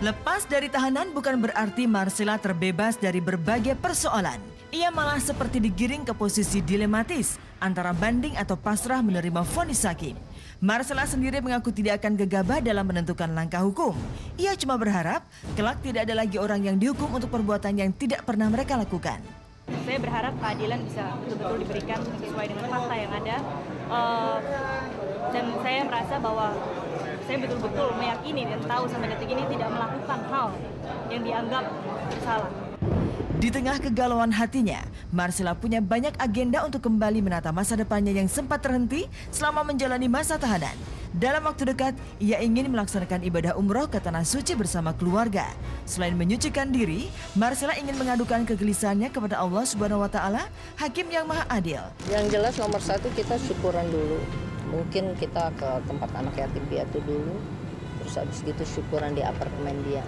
Lepas dari tahanan bukan berarti Marcella terbebas dari berbagai persoalan. Ia malah seperti digiring ke posisi dilematis antara banding atau pasrah menerima vonis hakim. Marcella sendiri mengaku tidak akan gegabah dalam menentukan langkah hukum. Ia cuma berharap kelak tidak ada lagi orang yang dihukum untuk perbuatan yang tidak pernah mereka lakukan. Saya berharap keadilan bisa betul-betul diberikan sesuai dengan fakta yang ada. Dan saya merasa bahwa saya betul-betul meyakini dan tahu sampai detik ini tidak melakukan hal yang dianggap bersalah. Di tengah kegalauan hatinya, Marcella punya banyak agenda untuk kembali menata masa depannya yang sempat terhenti selama menjalani masa tahanan. Dalam waktu dekat, ia ingin melaksanakan ibadah umroh ke Tanah Suci bersama keluarga. Selain menyucikan diri, Marcella ingin mengadukan kegelisahannya kepada Allah Subhanahu wa Ta'ala, Hakim yang Maha Adil. Yang jelas nomor satu kita syukuran dulu. Mungkin kita ke tempat anak yatim piatu dulu, terus habis gitu syukuran di apartemen dia.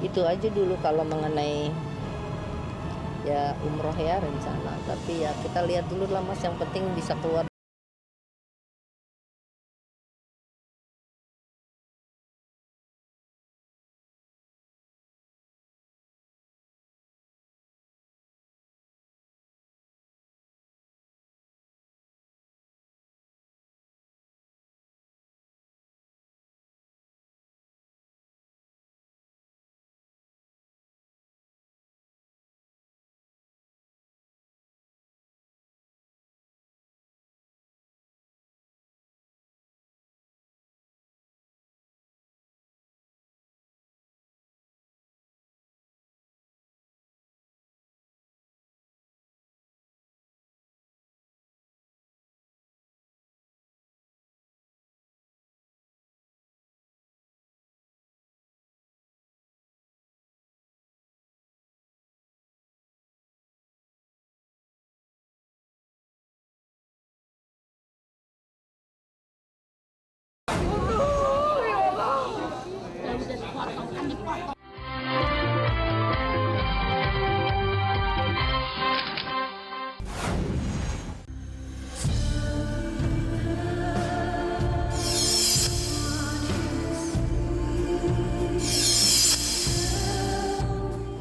Itu aja dulu kalau mengenai ya umroh ya rencana. Tapi ya kita lihat dulu lah Mas, yang penting bisa keluar.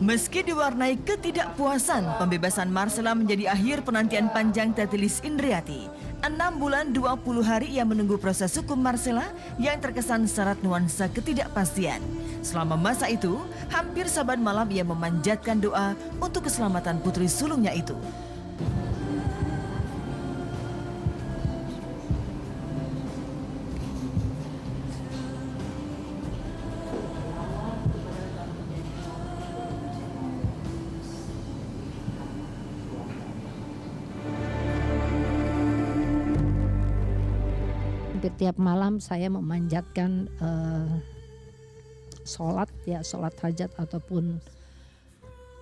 Meski diwarnai ketidakpuasan, pembebasan Marcella menjadi akhir penantian panjang Tetilis Indriati. 6 bulan 20 hari ia menunggu proses hukum Marcella yang terkesan syarat nuansa ketidakpastian. Selama masa itu, hampir saban malam ia memanjatkan doa untuk keselamatan putri sulungnya itu. Tiap malam saya memanjatkan sholat hajat, ataupun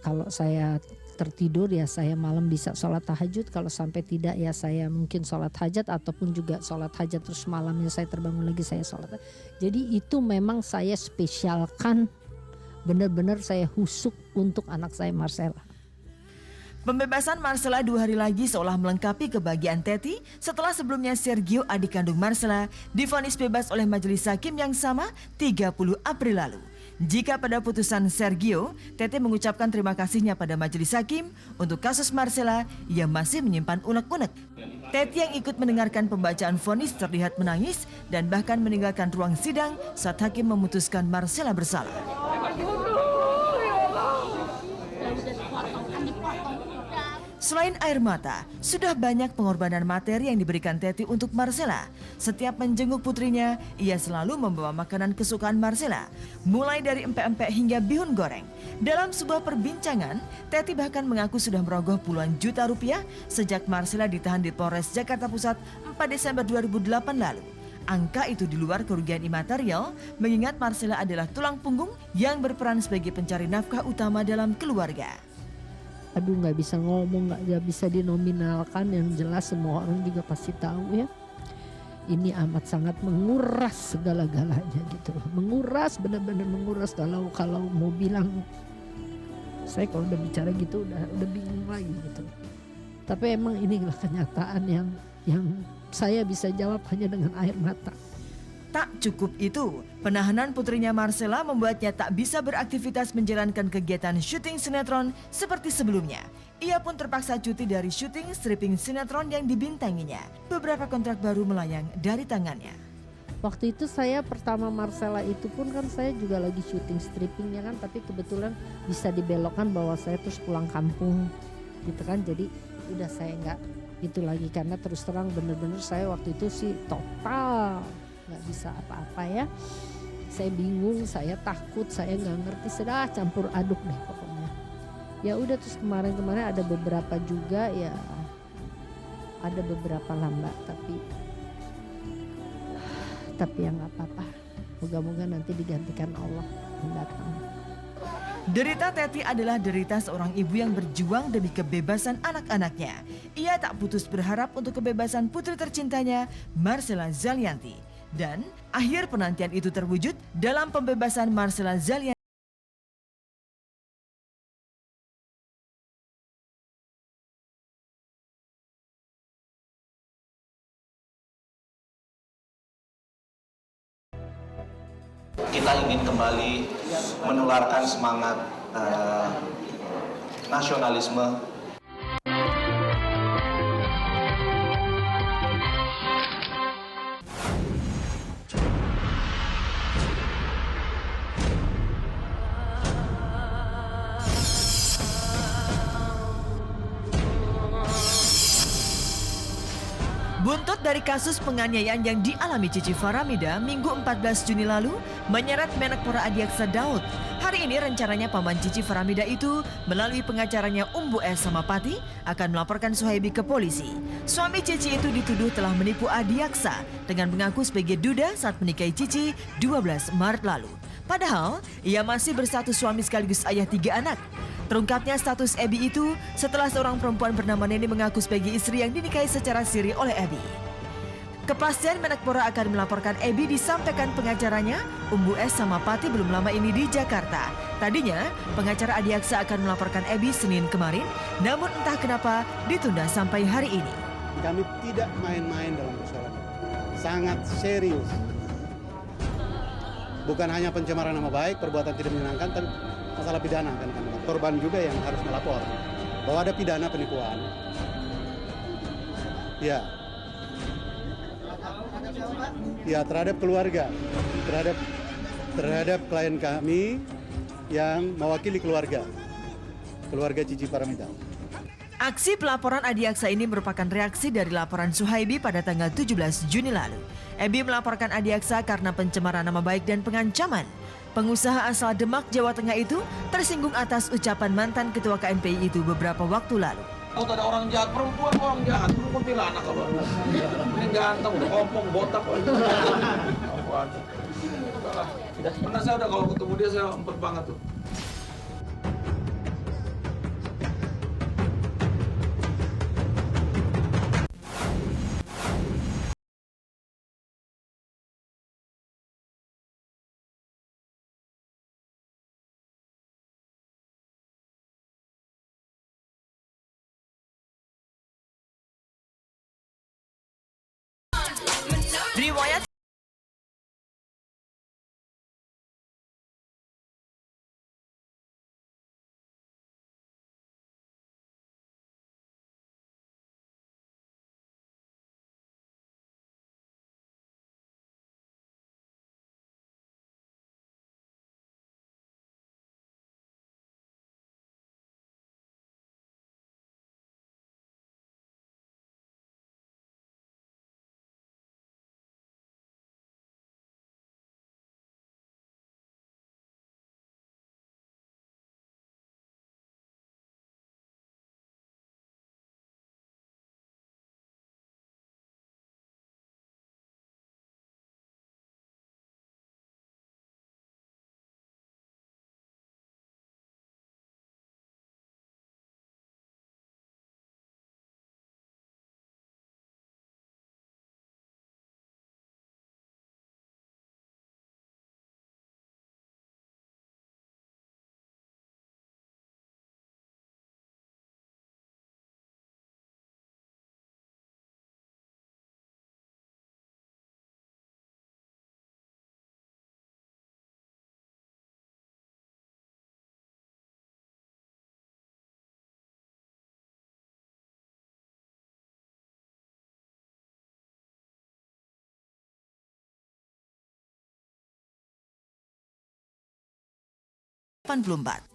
kalau saya tertidur ya saya malam bisa sholat tahajud, kalau sampai tidak ya saya mungkin sholat hajat ataupun juga sholat hajat terus malamnya saya terbangun lagi saya sholat. Jadi itu memang saya spesialkan, benar-benar saya husuk untuk anak saya Marcella. Pembebasan Marcella 2 hari lagi seolah melengkapi kebahagiaan Teti setelah sebelumnya Sergio, adik kandung Marcella, divonis bebas oleh majelis hakim yang sama 30 April lalu. Jika pada putusan Sergio, Teti mengucapkan terima kasihnya pada majelis hakim, untuk kasus Marcella ia masih menyimpan unek-unek. Teti yang ikut mendengarkan pembacaan vonis terlihat menangis dan bahkan meninggalkan ruang sidang saat hakim memutuskan Marcella bersalah. Selain air mata, sudah banyak pengorbanan materi yang diberikan Teti untuk Marcella. Setiap menjenguk putrinya, ia selalu membawa makanan kesukaan Marcella, mulai dari empek-empek hingga bihun goreng. Dalam sebuah perbincangan, Teti bahkan mengaku sudah merogoh puluhan juta rupiah sejak Marcella ditahan di Polres Jakarta Pusat 4 Desember 2008 lalu. Angka itu di luar kerugian imaterial, mengingat Marcella adalah tulang punggung yang berperan sebagai pencari nafkah utama dalam keluarga. Aduh, nggak bisa ngomong, nggak bisa dinominalkan. Yang jelas semua orang juga pasti tahu ya, ini amat sangat menguras segala-galanya gitu loh. Menguras, benar-benar menguras. Kalau mau bilang, saya kalau udah bicara gitu udah bingung lagi gitu. Tapi emang inilah kenyataan yang saya bisa jawab hanya dengan air mata. Tak cukup itu, penahanan putrinya Marcella membuatnya tak bisa beraktivitas menjalankan kegiatan syuting sinetron seperti sebelumnya. Ia pun terpaksa cuti dari syuting stripping sinetron yang dibintanginya. Beberapa kontrak baru melayang dari tangannya. Waktu itu saya pertama Marcella itu pun kan saya juga lagi syuting strippingnya kan, tapi kebetulan bisa dibelokkan bahwa saya terus pulang kampung gitu kan, jadi udah saya nggak itu lagi karena terus terang bener-bener saya waktu itu sih total nggak bisa apa-apa ya. Saya bingung, saya takut, saya nggak ngerti, sudah campur aduk deh pokoknya. Ya udah terus kemarin-kemarin ada beberapa juga ya, ada beberapa lamba tapi ya nggak apa-apa. Moga-moga nanti digantikan Allah mendatang. Derita Teti adalah derita seorang ibu yang berjuang demi kebebasan anak-anaknya. Ia tak putus berharap untuk kebebasan putri tercintanya, Marcella Zalianty. Dan akhir penantian itu terwujud dalam pembebasan Marcella Zalianty. Kita ingin kembali menularkan semangat nasionalisme. Buntut dari kasus penganiayaan yang dialami Cici Faramida Minggu 14 Juni lalu menyeret Menpora Adiaksa Daud. Hari ini rencananya paman Cici Faramida itu melalui pengacaranya Umbu S. Samapati akan melaporkan Suhaibi ke polisi. Suami Cici itu dituduh telah menipu Adiaksa dengan mengaku sebagai duda saat menikahi Cici 12 Maret lalu. Padahal ia masih berstatus suami sekaligus ayah 3 anak. Terungkapnya status Ebi itu setelah seorang perempuan bernama Neni mengaku sebagai istri yang dinikahi secara siri oleh Ebi. Kepastian Menpora akan melaporkan Ebi disampaikan pengacaranya, Umbu S. Samapati belum lama ini di Jakarta. Tadinya, pengacara Adiaksa akan melaporkan Ebi Senin kemarin, namun entah kenapa ditunda sampai hari ini. Kami tidak main-main dalam persoalan ini. Sangat serius. Bukan hanya pencemaran nama baik, perbuatan tidak menyenangkan, tapi masalah pidana kan kami. Korban juga yang harus melapor bahwa ada pidana penipuan. Ya terhadap keluarga, terhadap klien kami yang mewakili keluarga Cici Faramida. Aksi pelaporan Adiaksa ini merupakan reaksi dari laporan Suhaibi pada tanggal 17 Juni lalu. Ebi melaporkan Adiaksa karena pencemaran nama baik dan pengancaman. Pengusaha asal Demak, Jawa Tengah itu tersinggung atas ucapan mantan ketua KNPI itu beberapa waktu lalu. Kalau ada orang jahat, perempuan orang jahat, lu kuntilanak kalau ini ganteng, udah kompong, botak. Pernah saya udah kalau ketemu dia saya empet banget tuh. Riwayat 84.